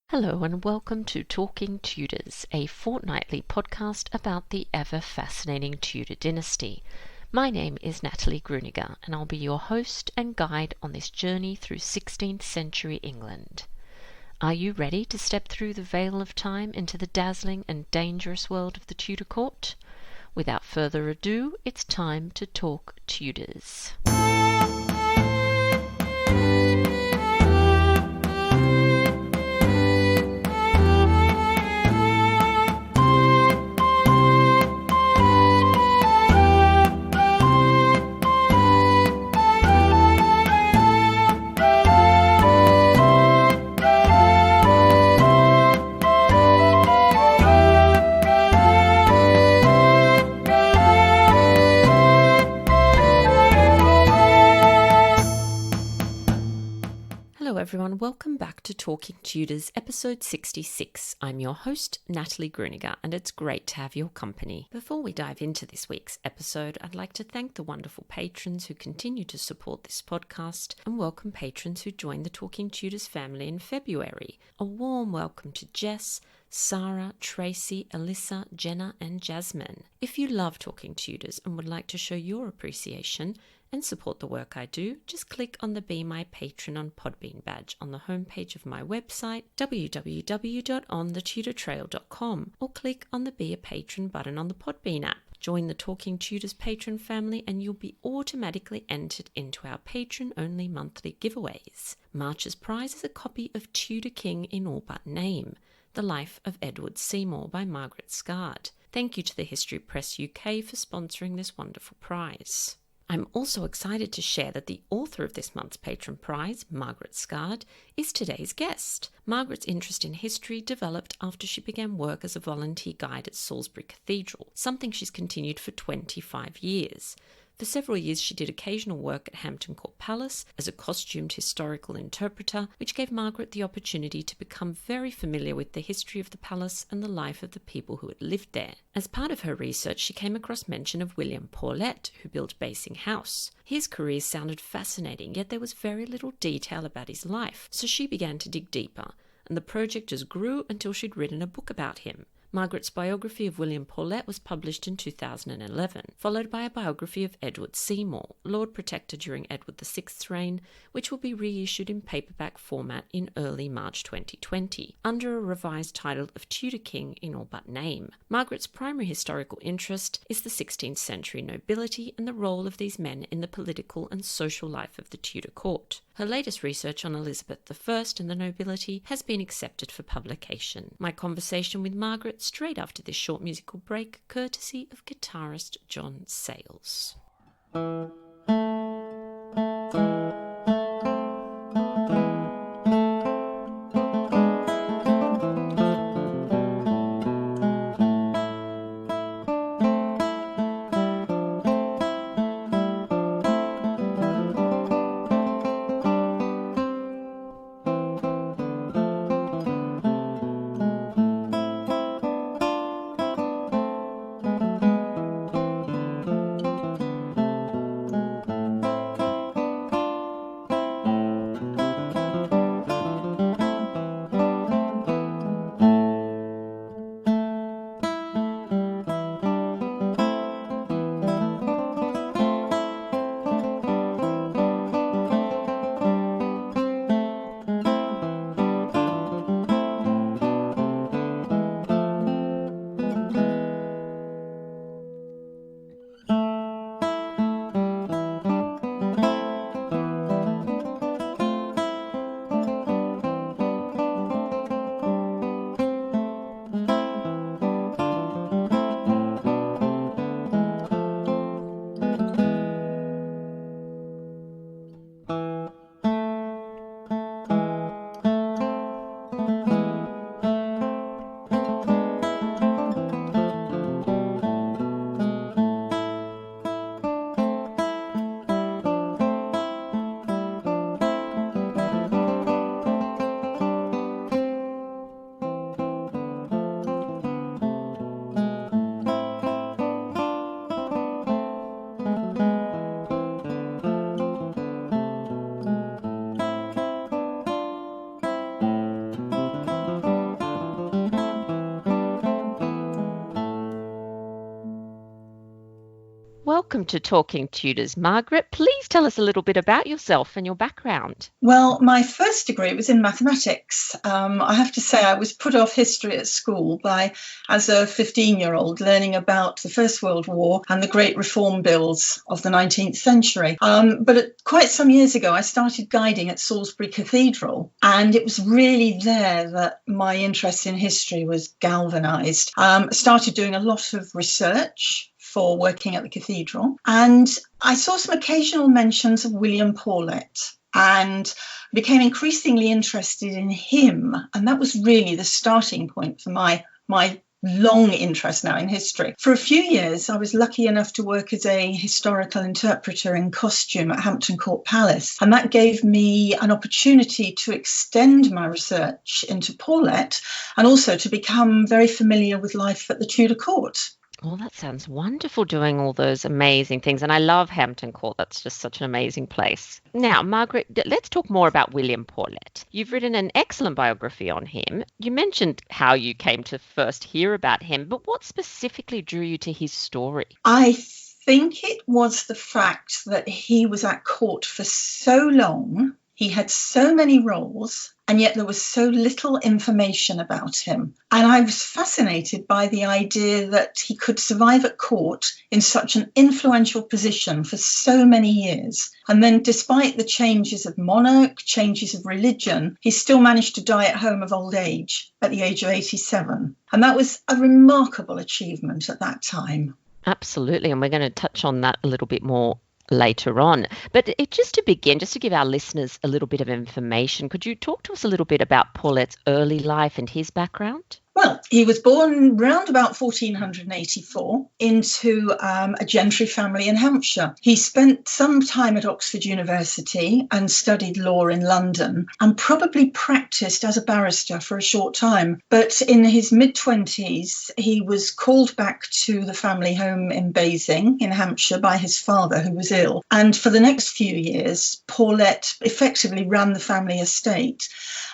Hello and welcome to Talking Tudors, a fortnightly podcast about the ever-fascinating Tudor dynasty. My name is Natalie Grueninger and I'll be your host and guide on this journey through 16th century England. Are you ready to step through the veil of time into the dazzling and dangerous world of the Tudor court? Without further ado, it's time to talk Tudors. Hello everyone, welcome back to Talking Tudors, episode 66. I'm your host, Natalie Grueninger, and it's great to have your company. Before we dive into this week's episode, I'd like to thank the wonderful patrons who continue to support this podcast and welcome patrons who joined the Talking Tudors family in February. A warm welcome to Jess, Sarah, Tracy, Alyssa, Jenna and Jasmine. If you love Talking Tudors and would like to show your appreciation and support the work I do, just click on the Be My Patron on Podbean badge on the homepage of my website, www.onthetudortrail.com, or click on the Be a Patron button on the Podbean app. Join the Talking Tudors patron family and you'll be automatically entered into our patron-only monthly giveaways. March's prize is a copy of Tudor King in All But Name, The Life of Edward Seymour by Margaret. Thank you to the History Press UK for sponsoring this wonderful prize. I'm also excited to share that the author of this month's patron prize, Margaret, is today's guest. Margaret's interest in history developed after she began work as a volunteer guide at Salisbury Cathedral, something she's continued for 25 years. For several years, she did occasional work at Hampton Court Palace as a costumed historical interpreter, which gave Margaret the opportunity to become very familiar with the history of the palace and the life of the people who had lived there. As part of her research, she came across mention of William Paulet, who built Basing House. His career sounded fascinating, yet there was very little detail about his life, so she began to dig deeper, and the project just grew until she'd written a book about him. Margaret's biography of William Paulet was published in 2011, followed by a biography of Edward Seymour, Lord Protector during Edward VI's reign, which will be reissued in paperback format in early March 2020, under a revised title of Tudor King in All But Name. Margaret's primary historical interest is the 16th century nobility and the role of these men in the political and social life of the Tudor court. Her latest research on Elizabeth I and the nobility has been accepted for publication. My conversation with Margaret straight after this short musical break, courtesy of guitarist Jon Sayles. welcome to Talking Tudors. Margaret, please tell us a little bit about yourself and your background. Well, my first degree was in mathematics. I have to say I was put off history at school as a 15-year-old, learning about the First World War and the great reform bills of the 19th century. But quite some years ago, I started guiding at Salisbury Cathedral, and it was really there that my interest in history was galvanised. I started doing a lot of research for working at the cathedral, and I saw some occasional mentions of William Paulet and became increasingly interested in him, and that was really the starting point for my long interest now in history. For a few years, I was lucky enough to work as a historical interpreter in costume at Hampton Court Palace, and that gave me an opportunity to extend my research into Paulette and also to become very familiar with life at the Tudor court. Well, that sounds wonderful, doing all those amazing things. And I love Hampton Court. That's just such an amazing place. Now, Margaret, let's talk more about William Portlet. You've written an excellent biography on him. You mentioned how you came to first hear about him, but what specifically drew you to his story? I think it was the fact that he was at court for so long. He had so many roles, and yet there was so little information about him. And I was fascinated by the idea that he could survive at court in such an influential position for so many years. And then despite the changes of monarch, changes of religion, he still managed to die at home of old age at the age of 87. And that was a remarkable achievement at that time. Absolutely. And we're going to touch on that a little bit more later on. But just to begin, just to give our listeners a little bit of information, could you talk to us a little bit about Paulet's early life and his background? Well, he was born round about 1484 into a gentry family in Hampshire. He spent some time at Oxford University and studied law in London and probably practiced as a barrister for a short time. But in his mid-20s, he was called back to the family home in Basing in Hampshire by his father, who was ill. And for the next few years, Paulette effectively ran the family estate.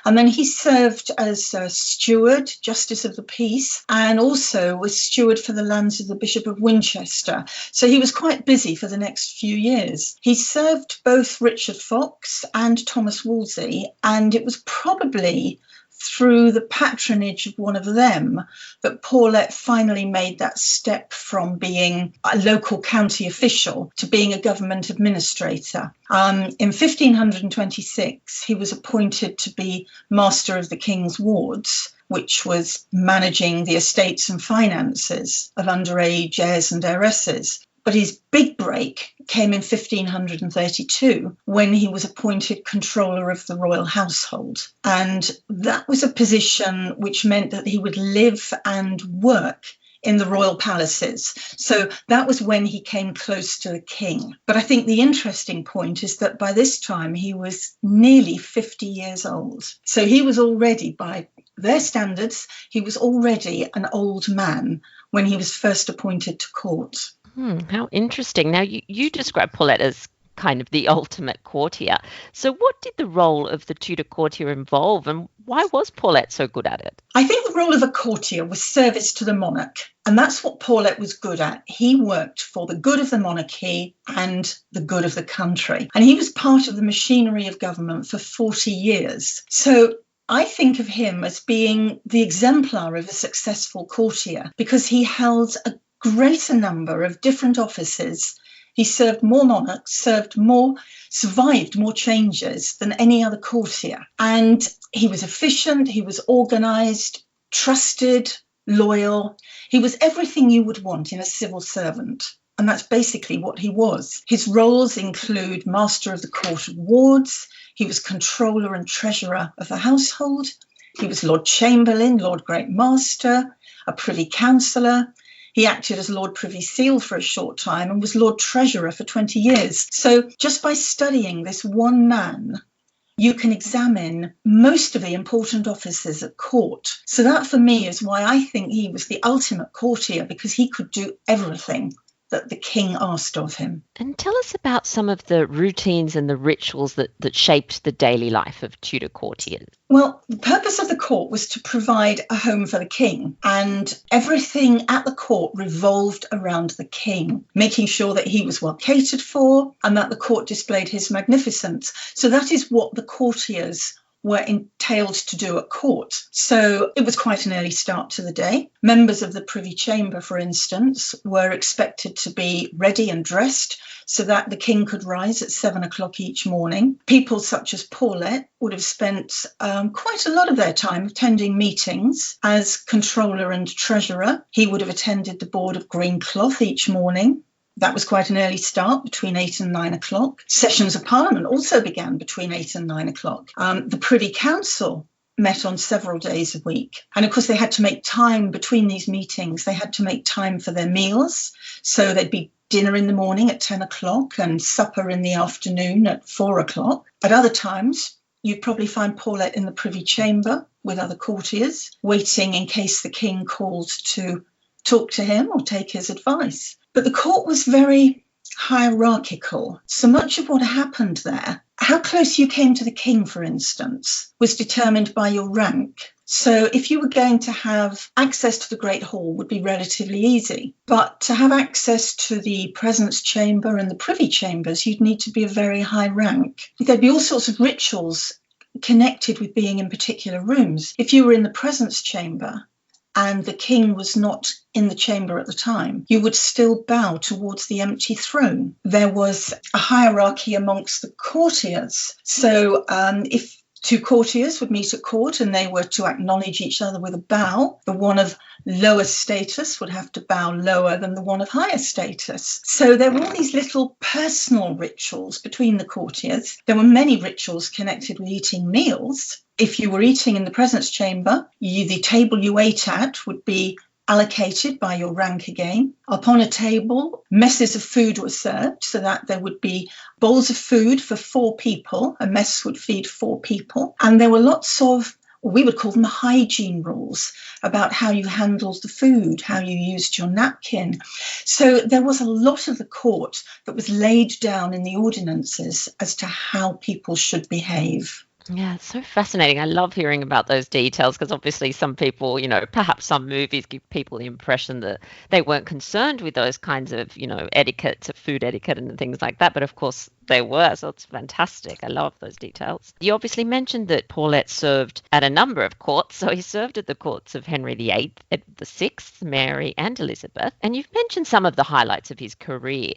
And then he served as a steward, Justice of the Peace, and also was steward for the lands of the Bishop of Winchester. So he was quite busy for the next few years. He served both Richard Fox and Thomas Wolsey, and it was probably through the patronage of one of them that Paulette finally made that step from being a local county official to being a government administrator. In 1526, he was appointed to be Master of the King's Wards, which was managing the estates and finances of underage heirs and heiresses. But his big break came in 1532 when he was appointed controller of the royal household. And that was a position which meant that he would live and work in the royal palaces. So that was when he came close to the king. But I think the interesting point is that by this time he was nearly 50 years old. So he was already, by their standards, he was already an old man when he was first appointed to court. How interesting. Now, you describe Paulette as kind of the ultimate courtier. So what did the role of the Tudor courtier involve, and why was Paulette so good at it? I think the role of a courtier was service to the monarch, and that's what Paulette was good at. He worked for the good of the monarchy and the good of the country, and he was part of the machinery of government for 40 years. So I think of him as being the exemplar of a successful courtier because he held a greater number of different offices. He served more monarchs, survived more changes than any other courtier. And he was efficient, he was organised, trusted, loyal. He was everything you would want in a civil servant. And that's basically what he was. His roles include Master of the Court of Wards. He was Controller and Treasurer of the household. He was Lord Chamberlain, Lord Great Master, a Privy Councillor. He acted as Lord Privy Seal for a short time and was Lord Treasurer for 20 years. So just by studying this one man, you can examine most of the important offices at court. So that for me is why I think he was the ultimate courtier, because he could do everything that the king asked of him. And tell us about some of the routines and the rituals that shaped the daily life of Tudor courtiers. Well, the purpose of the court was to provide a home for the king, and everything at the court revolved around the king, making sure that he was well catered for and that the court displayed his magnificence. So that is what the courtiers were entailed to do at court. So it was quite an early start to the day. Members of the Privy Chamber, for instance, were expected to be ready and dressed so that the king could rise at 7 o'clock each morning. People such as Paulet would have spent quite a lot of their time attending meetings as controller and treasurer. He would have attended the board of green cloth each morning. That was quite an early start, between 8 and 9 o'clock. Sessions of Parliament also began between 8 and 9 o'clock. The Privy Council met on several days a week. And of course, they had to make time between these meetings. They had to make time for their meals. So there'd be dinner in the morning at 10 o'clock and supper in the afternoon at 4 o'clock. At other times, you'd probably find Paulette in the Privy Chamber with other courtiers, waiting in case the king called to talk to him or take his advice. But the court was very hierarchical. So much of what happened there, how close you came to the king, for instance, was determined by your rank. So if you were going to have access to the Great Hall would be relatively easy. But to have access to the presence chamber and the privy chambers, you'd need to be of very high rank. There'd be all sorts of rituals connected with being in particular rooms. If you were in the presence chamber and the king was not in the chamber at the time, you would still bow towards the empty throne. There was a hierarchy amongst the courtiers. So if two courtiers would meet at court and they were to acknowledge each other with a bow, the one of lower status would have to bow lower than the one of higher status. So there were all these little personal rituals between the courtiers. There were many rituals connected with eating meals. If you were eating in the presence chamber, the table you ate at would be allocated by your rank again. Upon a table, messes of food were served so that there would be bowls of food for 4 people. A mess would feed 4 people. And there were lots of, we would call them hygiene rules about how you handled the food, how you used your napkin. So there was a lot of the court that was laid down in the ordinances as to how people should behave. Yeah, it's so fascinating. I love hearing about those details because obviously some people, perhaps some movies give people the impression that they weren't concerned with those kinds of, etiquette, food etiquette and things like that. But of course they were. So it's fantastic. I love those details. You obviously mentioned that Paulet served at a number of courts. So he served at the courts of Henry VIII, Edward VI, Mary and Elizabeth. And you've mentioned some of the highlights of his career.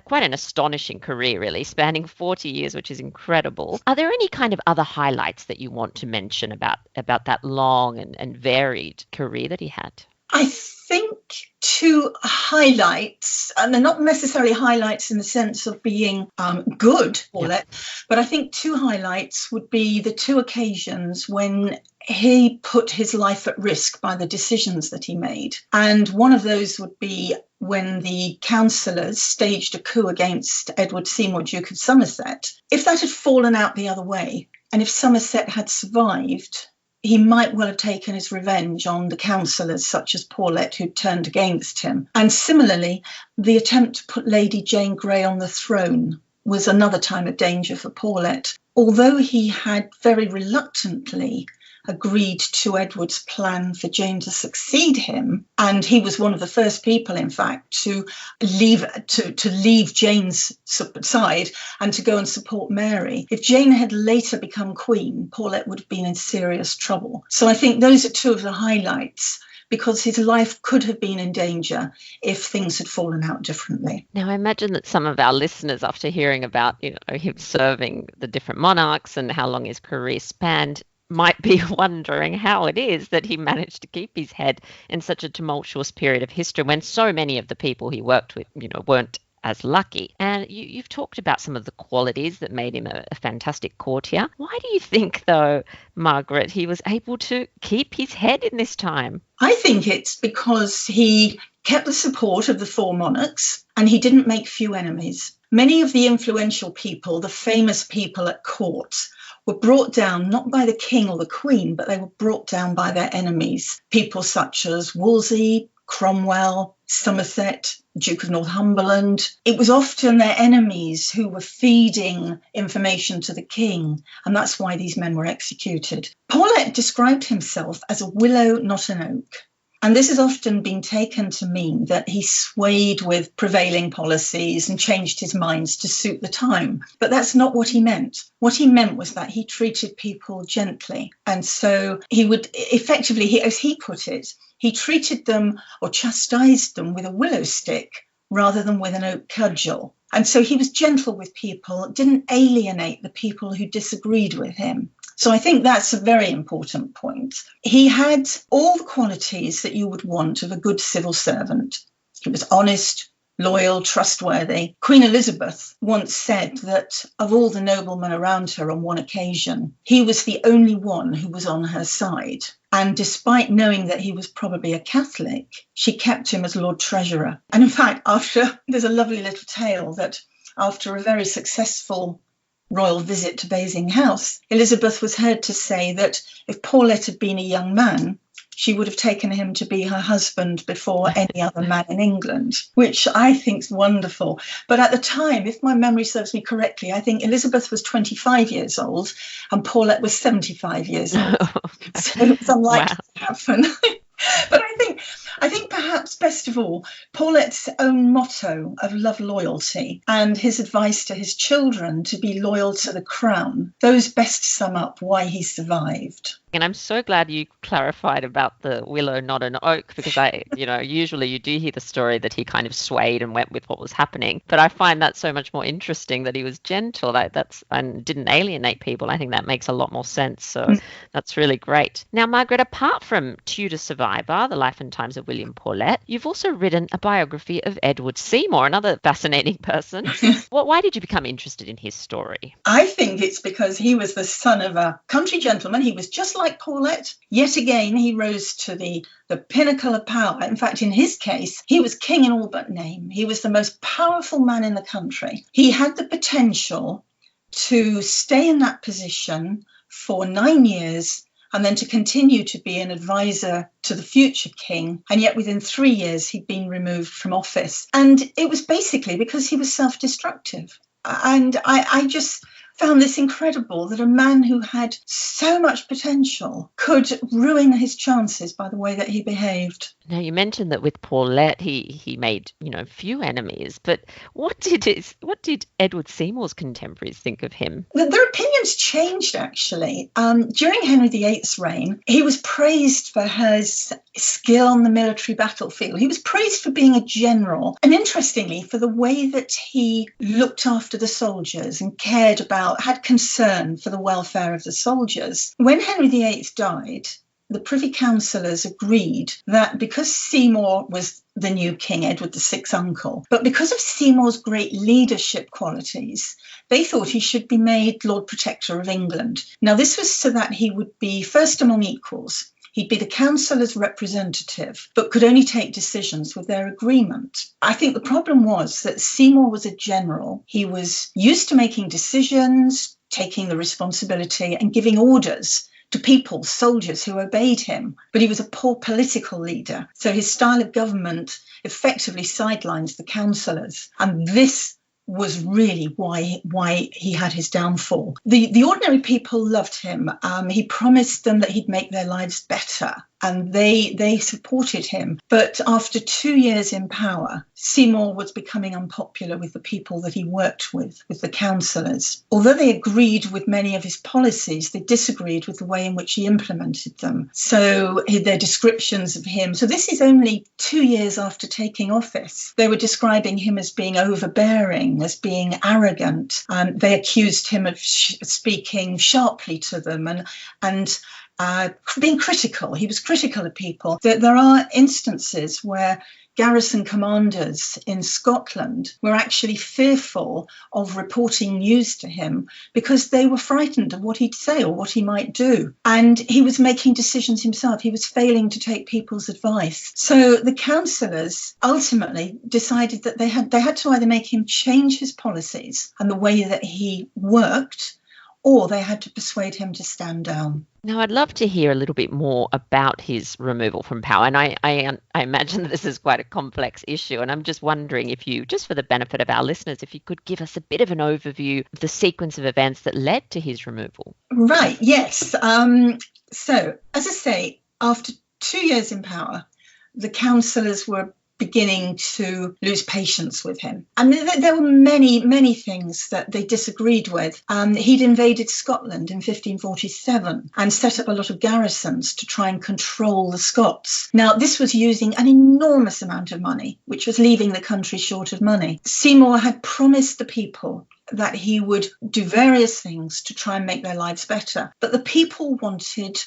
Quite an astonishing career, really, spanning 40 years, which is incredible. Are there any kind of other highlights that you want to mention about that long and varied career that he had? I think 2 highlights, and they're not necessarily highlights in the sense of being good, Paulette, but I think 2 highlights would be the 2 occasions when he put his life at risk by the decisions that he made. And one of those would be when the councillors staged a coup against Edward Seymour, Duke of Somerset. If that had fallen out the other way, and if Somerset had survived, he might well have taken his revenge on the councillors such as Paulet who turned against him. And similarly, the attempt to put Lady Jane Grey on the throne was another time of danger for Paulet. Although he had very reluctantly agreed to Edward's plan for Jane to succeed him, and he was one of the first people, in fact, to leave Jane's side and to go and support Mary. If Jane had later become queen, Paulet would have been in serious trouble. So I think those are 2 of the highlights, because his life could have been in danger if things had fallen out differently. Now, I imagine that some of our listeners, after hearing about him serving the different monarchs and how long his career spanned, might be wondering how it is that he managed to keep his head in such a tumultuous period of history when so many of the people he worked with, weren't as lucky. And you've talked about some of the qualities that made him a fantastic courtier. Why do you think, though, Margaret, he was able to keep his head in this time? I think it's because he kept the support of the 4 monarchs and he didn't make few enemies. Many of the influential people, the famous people at court, were brought down not by the king or the queen, but they were brought down by their enemies. People such as Wolsey, Cromwell, Somerset, Duke of Northumberland. It was often their enemies who were feeding information to the king, and that's why these men were executed. Paulet described himself as a willow, not an oak. And this has often been taken to mean that he swayed with prevailing policies and changed his minds to suit the time. But that's not what he meant. What he meant was that he treated people gently. And so he would effectively, as he put it, he treated them or chastised them with a willow stick rather than with an oak cudgel. And so he was gentle with people, didn't alienate the people who disagreed with him. So I think that's a very important point. He had all the qualities that you would want of a good civil servant. He was honest, loyal, trustworthy. Queen Elizabeth once said that of all the noblemen around her on one occasion, he was the only one who was on her side. And despite knowing that he was probably a Catholic, she kept him as Lord Treasurer. And in fact, there's a lovely little tale that after a very successful royal visit to Basing House, Elizabeth was heard to say that if Paulet had been a young man, she would have taken him to be her husband before any other man in England, which I think is wonderful. But at the time, if my memory serves me correctly, I think Elizabeth was 25 years old and Paulet was 75 years old. Okay. So it's unlikely to happen. But I think perhaps best of all, Paulet's own motto of love loyalty and his advice to his children to be loyal to the crown, those best sum up why he survived. And I'm so glad you clarified about the willow, not an oak, because usually you do hear the story that he kind of swayed and went with what was happening. But I find that so much more interesting that he was gentle, and didn't alienate people. I think that makes a lot more sense. So that's really great. Now, Margaret, apart from Tudor Survivor, The Life and Times of William Portlet, you've also written a biography of Edward Seymour, another fascinating person. Why did you become interested in his story? I think it's because he was the son of a country gentleman. He was just like Paulette. Yet again, he rose to the pinnacle of power. In fact, in his case, he was king in all but name. He was the most powerful man in the country. He had the potential to stay in that position for 9 years and then to continue to be an advisor to the future king. And yet within 3 years, he'd been removed from office. And it was basically because he was self-destructive. And I just found this incredible, that a man who had so much potential could ruin his chances by the way that he behaved. Now, you mentioned that with Paulette, he made, few enemies, but what did Edward Seymour's contemporaries think of him? Well, their opinions changed, actually. During Henry VIII's reign, he was praised for his skill on the military battlefield. He was praised for being a general, and interestingly, for the way that he looked after the soldiers and had concern for the welfare of the soldiers. When Henry VIII died, the Privy Councillors agreed that because Seymour was the new king, Edward VI's uncle, but because of Seymour's great leadership qualities, they thought he should be made Lord Protector of England. Now, this was so that he would be first among equals. He'd be the councillors' representative, but could only take decisions with their agreement. I think the problem was that Seymour was a general. He was used to making decisions, taking the responsibility and giving orders to people, soldiers who obeyed him. But he was a poor political leader. So his style of government effectively sidelines the councillors. And this was really why he had his downfall. The ordinary people loved him. He promised them that he'd make their lives better, and they supported him. But after 2 years in power, Seymour was becoming unpopular with the people that he worked with the councillors. Although they agreed with many of his policies, they disagreed with the way in which he implemented them. So their descriptions of him, so this is only 2 years after taking office, they were describing him as being overbearing, as being arrogant. They accused him of speaking sharply to them and being critical. He was critical of people. There are instances where garrison commanders in Scotland were actually fearful of reporting news to him because they were frightened of what he'd say or what he might do. And he was making decisions himself. He was failing to take people's advice. So the councillors ultimately decided that they had to either make him change his policies and the way that he worked, or they had to persuade him to stand down. Now, I'd love to hear a little bit more about his removal from power. And I imagine that this is quite a complex issue. And I'm just wondering if you, just for the benefit of our listeners, if you could give us a bit of an overview of the sequence of events that led to his removal. Right, yes. So, as I say, after 2 years in power, the councillors were beginning to lose patience with him. And there were many, many things that they disagreed with. He'd invaded Scotland in 1547 and set up a lot of garrisons to try and control the Scots. Now, this was using an enormous amount of money, which was leaving the country short of money. Seymour had promised the people that he would do various things to try and make their lives better. But the people wanted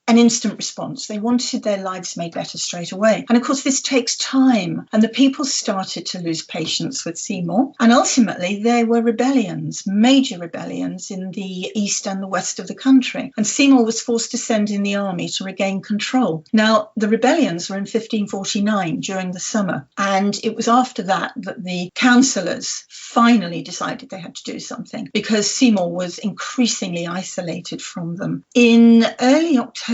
an instant response. They wanted their lives made better straight away. And of course, this takes time. And the people started to lose patience with Seymour. And ultimately, there were rebellions, major rebellions in the east and the west of the country. And Seymour was forced to send in the army to regain control. Now, the rebellions were in 1549 during the summer. And it was after that that the councillors finally decided they had to do something because Seymour was increasingly isolated from them. In early October,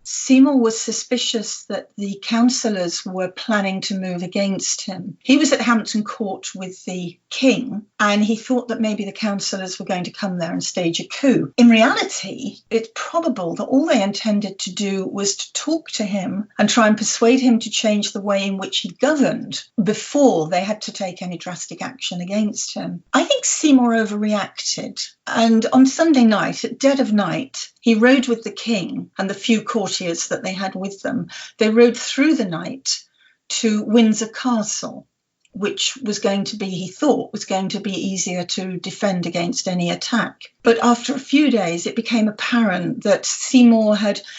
Seymour was suspicious that the councillors were planning to move against him. He was at Hampton Court with the king, and he thought that maybe the councillors were going to come there and stage a coup. In reality, it's probable that all they intended to do was to talk to him and try and persuade him to change the way in which he governed before they had to take any drastic action against him. I think Seymour overreacted, and on Sunday night, at dead of night, he rode with the king and the few courtiers that they had with them. They rode through the night to Windsor Castle, which was going to be, he thought, was going to be easier to defend against any attack. But after a few days, it became apparent that Seymour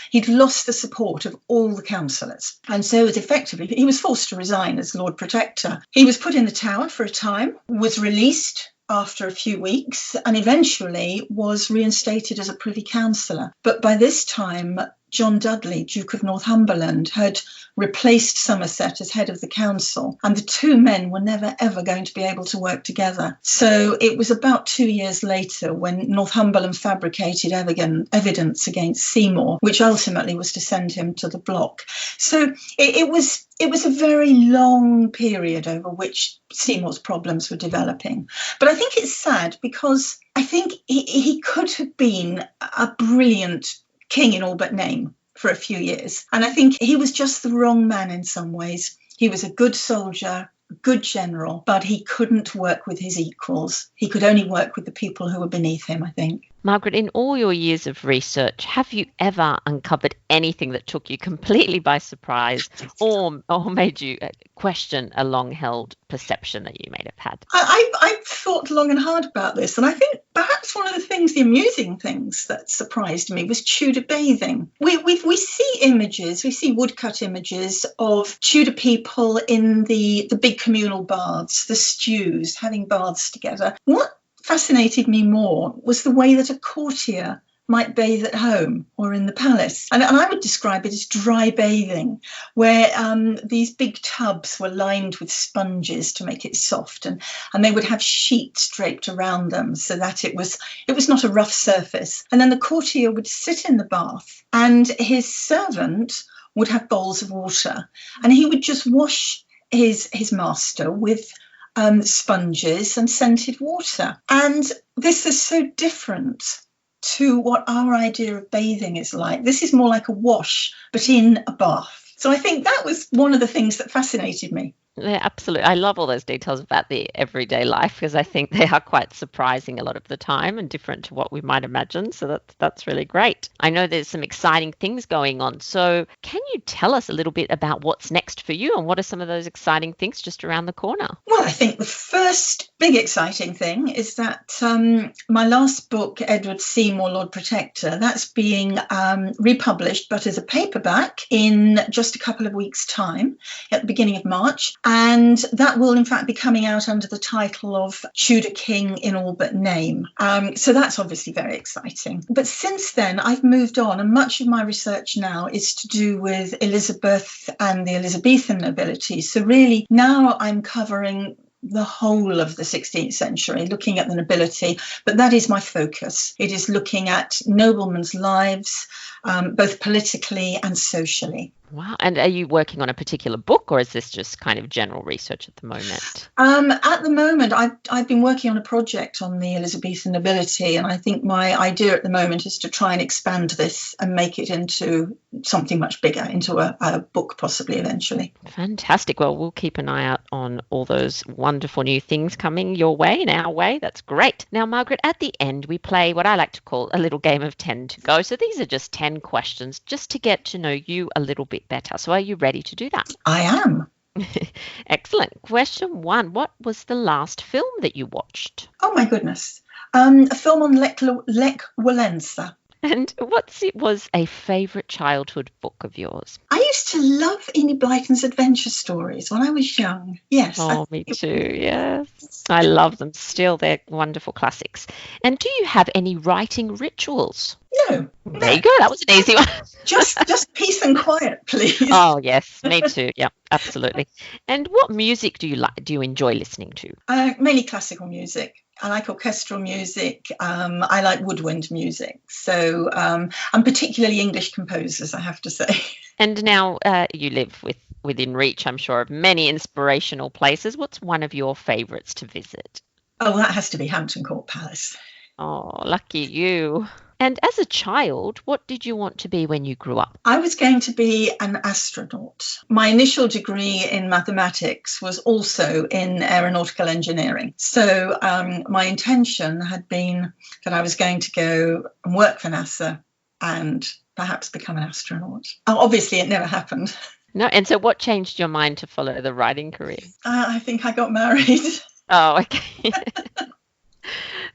he'd lost the support of all the councillors. And so he was forced to resign as Lord Protector. He was put in the Tower for a time, was released after a few weeks, and eventually was reinstated as a Privy Councillor. But by this time, John Dudley, Duke of Northumberland, had replaced Somerset as head of the council, and the two men were never ever going to be able to work together. So it was about 2 years later when Northumberland fabricated evidence against Seymour, which ultimately was to send him to the block. So it was a very long period over which Seymour's problems were developing. But I think it's sad because I think he could have been a brilliant king in all but name for a few years. And I think he was just the wrong man in some ways. He was a good soldier, a good general, but he couldn't work with his equals. He could only work with the people who were beneath him, I think. Margaret, in all your years of research, have you ever uncovered anything that took you completely by surprise or made you question a long-held perception that you may have had? I've thought long and hard about this, and I think perhaps one of the amusing things that surprised me was Tudor bathing. We see images, we see woodcut images of Tudor people in the big communal baths, the stews, having baths together. What fascinated me more was the way that a courtier might bathe at home or in the palace. And I would describe it as dry bathing, where these big tubs were lined with sponges to make it soft, and they would have sheets draped around them so that it was not a rough surface. And then the courtier would sit in the bath, and his servant would have bowls of water, and he would just wash his master with sponges and scented water. And this is so different to what our idea of bathing is like. This is more like a wash, but in a bath. So I think that was one of the things that fascinated me. Yeah, absolutely. I love all those details about the everyday life because I think they are quite surprising a lot of the time and different to what we might imagine. So that's really great. I know there's some exciting things going on. So can you tell us a little bit about what's next for you and what are some of those exciting things just around the corner? Well, I think the first big exciting thing is that my last book, Edward Seymour, Lord Protector, that's being republished, but as a paperback in just a couple of weeks' time at the beginning of March. And that will, in fact, be coming out under the title of Tudor King in All But Name. So that's obviously very exciting. But since then, I've moved on, and much of my research now is to do with Elizabeth and the Elizabethan nobility. So really, now I'm covering the whole of the 16th century, looking at the nobility, but that is my focus. It is looking at noblemen's lives, both politically and socially. Wow. And are you working on a particular book, or is this just kind of general research at the moment? At the moment, I've been working on a project on the Elizabethan nobility, and I think my idea at the moment is to try and expand this and make it into something much bigger, into a book possibly eventually. Fantastic. Well, we'll keep an eye out on all those wonderful new things coming your way and our way. That's great. Now, Margaret, at the end, we play what I like to call a little game of 10 to go. So these are just 10 questions just to get to know you a little bit better. So are you ready to do that? I am. Excellent. Question 1. What was the last film that you watched? Oh, my goodness. A film on Lech Walesa. And was a favourite childhood book of yours? I used to love Enid Blyton's adventure stories when I was young. Yes. Oh, me too. Yes. I love them still. They're wonderful classics. And do you have any writing rituals? No. There you go. That was an easy one. just peace and quiet, please. Oh, yes. Me too. Yeah, absolutely. And what music do you enjoy listening to? Mainly classical music. I like orchestral music. I like woodwind music. So, and particularly English composers, I have to say. And now you live within reach, I'm sure, of many inspirational places. What's one of your favourites to visit? Oh, that has to be Hampton Court Palace. Oh, lucky you. And as a child, what did you want to be when you grew up? I was going to be an astronaut. My initial degree in mathematics was also in aeronautical engineering. So my intention had been that I was going to go and work for NASA and perhaps become an astronaut. Obviously, it never happened. No, and so what changed your mind to follow the writing career? I think I got married. Oh, okay.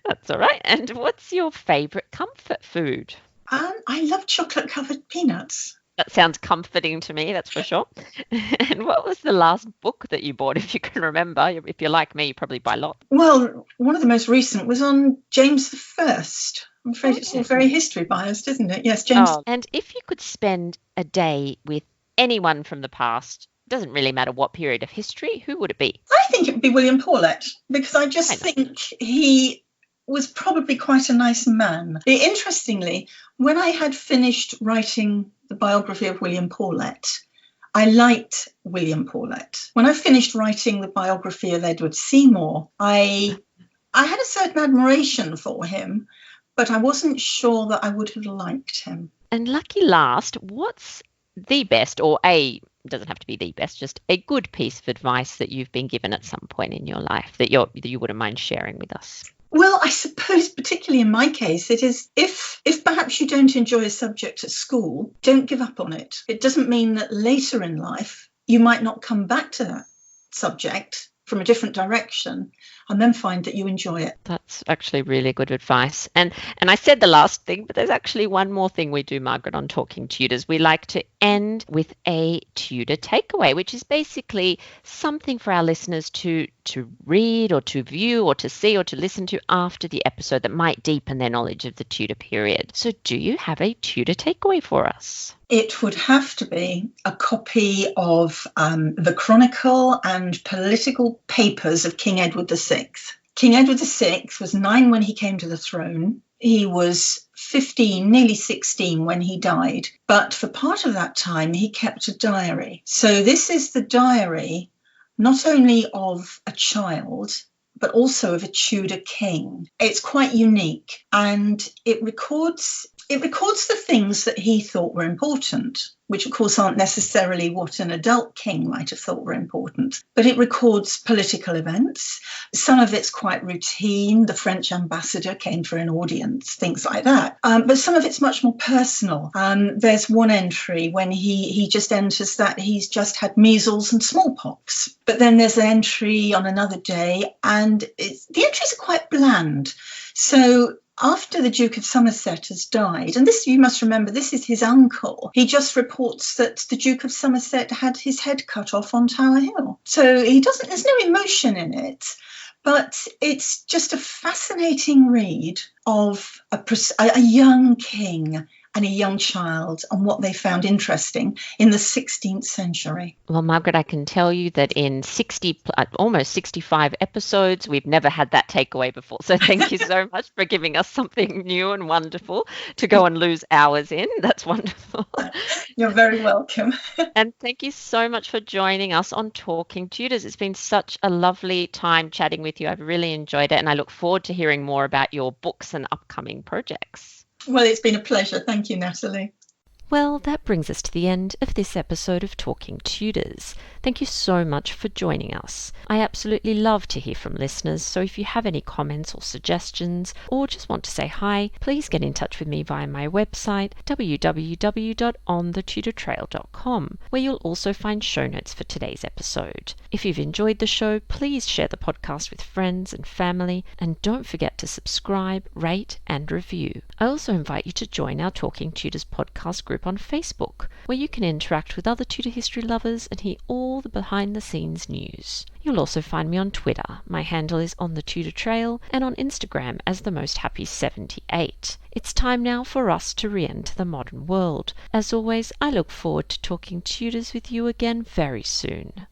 That's all right. And what's your favourite comfort food? I love chocolate-covered peanuts. That sounds comforting to me, that's for sure. And what was the last book that you bought, if you can remember? If you're like me, you probably buy a lot. Well, one of the most recent was on James I. I'm afraid it's all very history biased, isn't it? Yes, James. Oh, and if you could spend a day with anyone from the past, doesn't really matter what period of history, who would it be? I think it would be William Paulet, because I just think he was probably quite a nice man. Interestingly, when I had finished writing the biography of William Paulet, I liked William Paulet. When I finished writing the biography of Edward Seymour, I had a certain admiration for him, but I wasn't sure that I would have liked him. And lucky last, what's the best, or doesn't have to be the best, just a good piece of advice that you've been given at some point in your life that you wouldn't mind sharing with us? Well, I suppose particularly in my case, it is if perhaps you don't enjoy a subject at school, don't give up on it. It doesn't mean that later in life you might not come back to that subject from a different direction and then find that you enjoy it. That's actually really good advice. And I said the last thing, but there's actually one more thing we do, Margaret, on Talking Tudors. We like to end with a Tudor takeaway, which is basically something for our listeners to read or to view or to see or to listen to after the episode that might deepen their knowledge of the Tudor period. So do you have a Tudor takeaway for us? It would have to be a copy of the Chronicle and Political Papers of King Edward VI. King Edward VI was 9 when he came to the throne. He was 15, nearly 16 when he died. But for part of that time, he kept a diary. So this is the diary not only of a child, but also of a Tudor king. It's quite unique, and it records the things that he thought were important, which of course aren't necessarily what an adult king might have thought were important. But it records political events. Some of it's quite routine. The French ambassador came for an audience, things like that. But some of it's much more personal. There's one entry when he just enters that he's just had measles and smallpox. But then there's an entry on another day, and the entries are quite bland. So after the Duke of Somerset has died, and this, you must remember, this is his uncle, he just reports that the Duke of Somerset had his head cut off on Tower Hill. So there's no emotion in it, but it's just a fascinating read of a young king and a young child and what they found interesting in the 16th century. Well, Margaret, I can tell you that in almost 65 episodes, we've never had that takeaway before. So thank you so much for giving us something new and wonderful to go and lose hours in. That's wonderful. You're very welcome. And thank you so much for joining us on Talking Tudors. It's been such a lovely time chatting with you. I've really enjoyed it, and I look forward to hearing more about your books and upcoming projects. Well, it's been a pleasure. Thank you, Natalie. Well, that brings us to the end of this episode of Talking Tudors. Thank you so much for joining us. I absolutely love to hear from listeners, so if you have any comments or suggestions, or just want to say hi, please get in touch with me via my website, www.onthetudortrail.com, where you'll also find show notes for today's episode. If you've enjoyed the show, please share the podcast with friends and family, and don't forget to subscribe, rate, and review. I also invite you to join our Talking Tudors podcast group on Facebook, where you can interact with other Tudor history lovers and hear all the behind-the-scenes news. You'll also find me on Twitter. My handle is On the Tudor Trail, and on Instagram as The Most Happy 78. It's time now for us to re-enter the modern world. As always, I look forward to talking Tudors with you again very soon.